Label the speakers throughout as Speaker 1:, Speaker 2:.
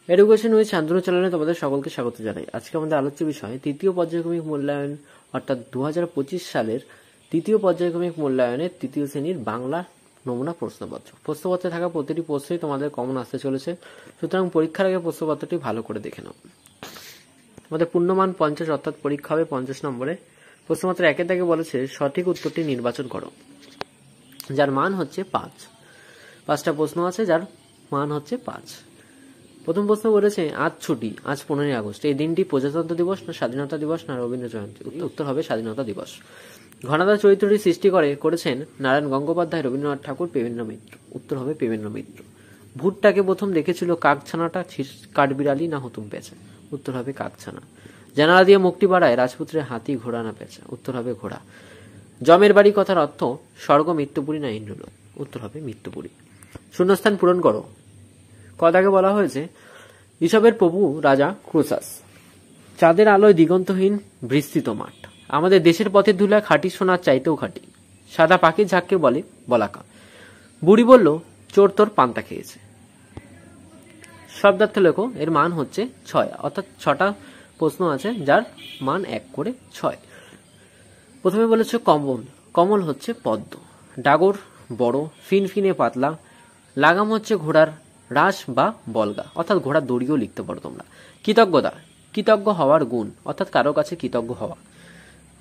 Speaker 1: Education with Shantanu চ্যানেলে তোমাদের সকলকে স্বাগত জানাই। আজকে আমাদের আলোচ্য বিষয় তৃতীয় পর্যায়ক্রমিক মূল্যায়ন, অর্থাৎ 2025 সালের তৃতীয় পর্যায়ক্রমিক মূল্যায়নের তৃতীয় শ্রেণীর বাংলা নমুনা প্রশ্নপত্র। প্রশ্নপত্রে থাকা প্রতিটি প্রশ্নই তোমাদের কমন আসতে চলেছে, সুতরাং পরীক্ষার আগে প্রশ্নপত্রটি ভালো করে দেখে নাও। আমাদের পূর্ণমান 50, অর্থাৎ পরীক্ষা হবে 50 নম্বরে। প্রশ্নপত্র 1 থেকে বলেছে সঠিক উত্তরটি নির্বাচন করো, যার মান হচ্ছে 5। 5টা প্রশ্ন আছে যার মান হচ্ছে 5। প্রথম প্রশ্ন বলেছে আজ ছুটি, আজ 15ই আগস্ট। এই দিনটি প্রজাতন্ত্র দিবস না স্বাধীনতা দিবস না রবীন্দ্র জয়ন্তী? উত্তর হবে স্বাধীনতা দিবস। ঘনাদা চরিত্রটি সৃষ্টি করেছেন নারায়ণ গঙ্গোপাধ্যায়, রবীন্দ্রনাথ ঠাকুর, পেবেন্দ্র মিত্র। উত্তর হবে পেবেন্দ্র মিত্র। ভুট্টাকে প্রথম দেখেছিল কাকছানাটা, কাঠবিড়ালি না হুতুম পেঁচা? উত্তর হবে কাকছানা। জানালা দিয়ে মুক্তি বাড়ায় রাজপুত্রের হাতি, ঘোড়া না পেঁচা? উত্তর হবে ঘোড়া। জমের বাড়ি কথার অর্থ স্বর্গ, মৃত্যুপুরী না ইন্দ্রলোক? উত্তর হবে মৃত্যুপুরী। শূন্যস্থান পূরণ করো। কথাকে বলা হয়েছে ইসবের প্রভু রাজা ক্রোসাস। চাঁদের আলোয় দিগন্তহীন বিস্তৃত মাঠ। আমাদের দেশের পথের ধুলায় খাঁটি সোনার চাইতেও খাঁটি। সাদা পাখির ঝাঁককে বলে বলাকা। বুড়ি বলল চোর তোর পান্তা খেয়েছে। শব্দার্থ লেখো। এর মান হচ্ছে 6, অর্থাৎ 6টা প্রশ্ন আছে যার মান 1 করে 6। প্রথমে বলেছে কমল। কমল হচ্ছে পদ্ম। ডাগর বড়, ফিনফিনে পাতলা। লাগাম হচ্ছে ঘোড়ার রাস বা বলগা, অর্থাৎ ঘোড়ার দড়িও লিখতে পারো তোমরা। কৃতজ্ঞতা, কৃতজ্ঞ হওয়ার গুণ, অর্থাৎ কারো কাছে কৃতজ্ঞ হওয়া।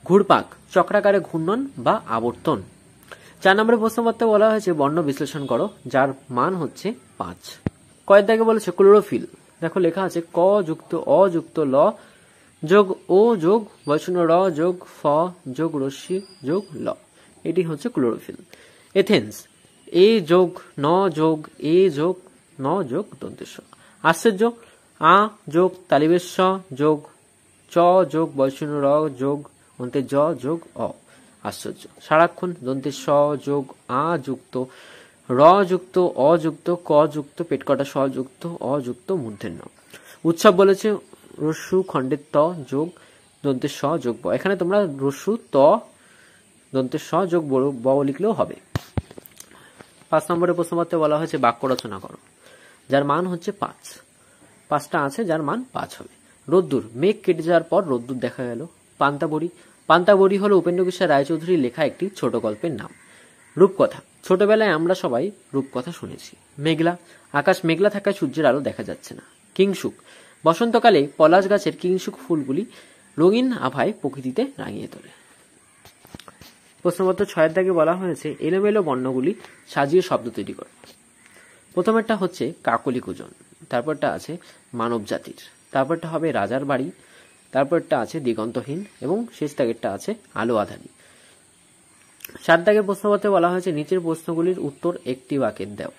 Speaker 1: ঘুরপাক, চক্রাকারে ঘূর্ণন বা আবর্তন। 4 নম্বরের প্রশ্নপত্রে বলা হয়েছে বর্ণ বিশ্লেষণ করো, যার মান হচ্ছে 5। কয়েক দাগে বলেছে ক্লোরোফিল। দেখো লেখা আছে ক যুক্ত অ যুক্ত ল যোগ ও যোগ বচন র যোগ ফ যোগ রস্যি যোগ ল, এটি হচ্ছে ক্লোরোফিল। এথেন্স, এ যোগ ন যোগ এ যোগ ন যোগ দন্তেশ্ব। আশ্চর্য, আ যোগ তালিবেশ্ব যোগ চ যোগ বচন র যোগ অন্তে জ যোগ অ, আশ্চর্য। সারাক্ষণ, দন্তেশ্ব যোগ আ যুক্ত র যুক্ত অ যুক্ত ক যুক্ত পেটকটা স যুক্ত অ যুক্ত মূর্ধন্য। উৎসব বলেছে রস্যু খণ্ডের ত যোগ দন্তের স যোগ ব। এখানে তোমরা রস্যু ত দন্তের স যোগ ব লিখলেও হবে। 5 নম্বরের প্রশ্নপত্রে বলা হয়েছে বাক্য রচনা করো, যার মান হচ্ছে 5। 5টা আছে যার মান 5 হবে। রোদ্দুর, মেঘ কেটে যাওয়ার পর রোদ্দুর দেখা গেল। পান্তাবড়ি, পান্তাবড়ি হলো উপেন্দ্র কিশোর রায়চৌধুরীর লেখা একটি ছোট গল্পের নাম। রূপকথা, ছোটবেলায় আমরা সবাই রূপকথা শুনেছি। মেঘলা, আকাশ মেঘলা থাকায় সূর্যের আলো দেখা যাচ্ছে না। কিংসুক, বসন্তকালে পলাশ গাছের কিংসুক ফুলগুলি রঙিন আভায় প্রকৃতিতে রাঙিয়ে তোলে। প্রশ্নপত্র 6 দাগে বলা হয়েছে এলোমেলো বর্ণগুলি সাজিয়ে শব্দ তৈরি করে। প্রথমেরটা হচ্ছে কাকলি কুজন, তারপরটা আছে মানব জাতির, তারপরটা হবে রাজার বাড়ি, তারপরটা আছে দিগন্তহীন এবং শেষ দাগেরটা আছে আলো আধারি। 7 দাগের প্রশ্নপত্রে বলা হয়েছে নিচের প্রশ্নগুলির উত্তর একটি বাক্যে দাও।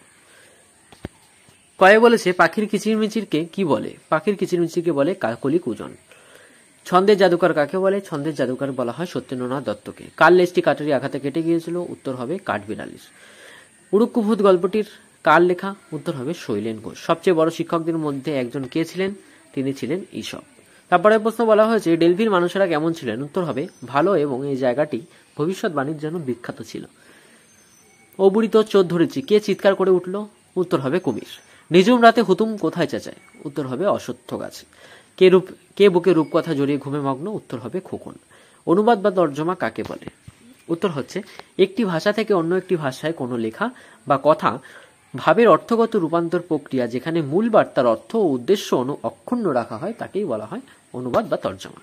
Speaker 1: কয়ে বলেছে পাখির কিচিরমিচিরকে কি বলে? পাখির কিচিরমিচিরকে বলে কাকলি কুজন। ছন্দের জাদুকর কাকে বলে? ছন্দের জাদুকর বলা হয় সত্যেন্দ্রনাথ দত্তকে। কার লেজটি কাটারি আঘাতে কেটে গিয়েছিল? উত্তর হবে কাঠবিড়ালির। উড়ুক্কুভূত গল্পটির কার লেখা? উত্তর হবে শৈলেন ঘোষ। সবচেয়ে বড় শিক্ষকদের মধ্যে একজন কে ছিলেন? তিনি ছিলেন ঈশপ। তারপরে প্রশ্ন বলা হয়েছে ডেলফির মানুষেরা কেমন ছিলেন? উত্তর হবে ভালো, এবং এই জায়গাটি ভবিষ্যৎবাণীর জন্য বিখ্যাত ছিল। ও বুড়ি তোর চোর ধরেছি, কে চিৎকার করে উঠল? উত্তর হবে কুমির। নিজুম রাতে হুতুম কোথায় চেঁচায়? উত্তর হবে অশ্বত্থ গাছে। কে বুকে রূপকথা জড়িয়ে ঘুমে মগ্ন? উত্তর হবে খোকন। অনুবাদ বা তর্জমা কাকে বলে? উত্তর হচ্ছে একটি ভাষা থেকে অন্য একটি ভাষায় কোনো লেখা বা কথা ভাবের অর্থগত রূপান্তর প্রক্রিয়া, যেখানে মূল বার্তার অর্থ ও উদ্দেশ্য অক্ষুণ্ণ রাখা হয়, তাকেই বলা হয় অনুবাদ বা তর্জমা।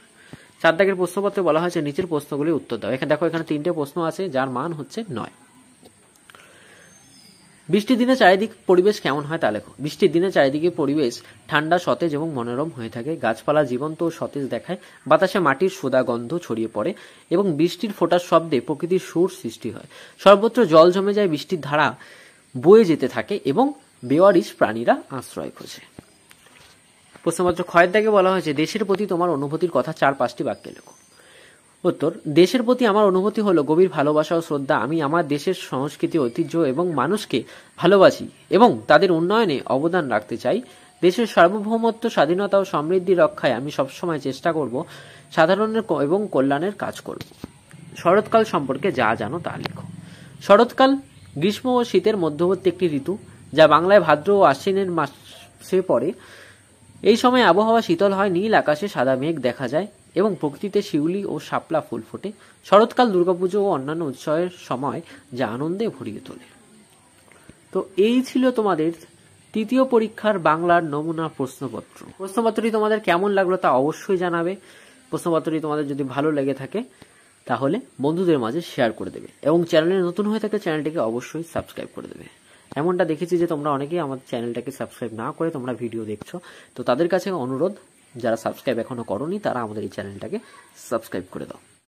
Speaker 1: 4 দাগের প্রশ্নপত্রে বলা হয়েছে নিচের প্রশ্নগুলির উত্তর দাও। এখানে দেখো, এখানে 3টে প্রশ্ন আছে যার মান হচ্ছে 9। বৃষ্টির দিনে চারিদিক পরিবেশ কেমন হয় তা লেখো। বৃষ্টির দিনে চারিদিকে পরিবেশ ঠান্ডা, সতেজ এবং মনোরম হয়ে থাকে। গাছপালা জীবন্ত ও সতেজ দেখায়। বাতাসে মাটির সোদা গন্ধ ছড়িয়ে পড়ে এবং বৃষ্টির ফোঁটার শব্দে প্রকৃতির সুর সৃষ্টি হয়। সর্বত্র জল জমে যায়, বৃষ্টির ধারা বয়ে যেতে থাকে এবং বেওয়ারিশ প্রাণীরা আশ্রয় খোঁজে। প্রশ্নপত্র 6 দাগে বলা হয়েছে দেশের প্রতি তোমার অনুভূতির কথা 4-5টি বাক্যে লেখো। উত্তর, দেশের প্রতি আমার অনুভূতি হলো গভীর ভালোবাসা ও শ্রদ্ধা। আমি আমার দেশের সংস্কৃতি, ঐতিহ্য এবং মানুষকে ভালোবাসি এবং তাদের উন্নয়নে অবদান রাখতে চাই। দেশের সার্বভৌমত্ব, স্বাধীনতা ও সমৃদ্ধি রক্ষায় আমি সবসময় চেষ্টা করব, সাধারণের এবং কল্যাণের কাজ করব। শরৎকাল সম্পর্কে যা জানো তা লেখো। শরৎকাল গ্রীষ্ম ও শীতের মধ্যবর্তী একটি ঋতু, যা বাংলায় ভাদ্র ও আশ্বিনের মাসে পড়ে। এই সময় আবহাওয়া শীতল হয়, নীল আকাশে সাদা মেঘ দেখা যায় এবং প্রকৃতিতে শিউলি ও শাপলা ফুল ফোটে। শরৎকাল, দুর্গাপুজো ও অন্যান্য উৎসবের সময় যা আনন্দে ভরিয়ে তোলে। তো এই ছিল তোমাদের তৃতীয় পরীক্ষার বাংলার নমুনা প্রশ্নপত্র। প্রশ্নপত্রটি তোমাদের কেমন লাগলো তা অবশ্যই জানাবে। প্রশ্নপত্রটি তোমাদের যদি ভালো লেগে থাকে তাহলে বন্ধুদের মাঝে শেয়ার করে দেবে এবং চ্যানেলে নতুন হয়ে থাকে চ্যানেলটিকে অবশ্যই সাবস্ক্রাইব করে দেবে। এমনটা দেখেছি যে তোমরা অনেকেই আমাদের চ্যানেলটাকে সাবস্ক্রাইব না করে তোমরা ভিডিও দেখছো, তো তাদের কাছে অনুরোধ, যারা সাবস্ক্রাইব এখনো করোনি তারা আমাদের এই চ্যানেলটাকে সাবস্ক্রাইব করে দাও।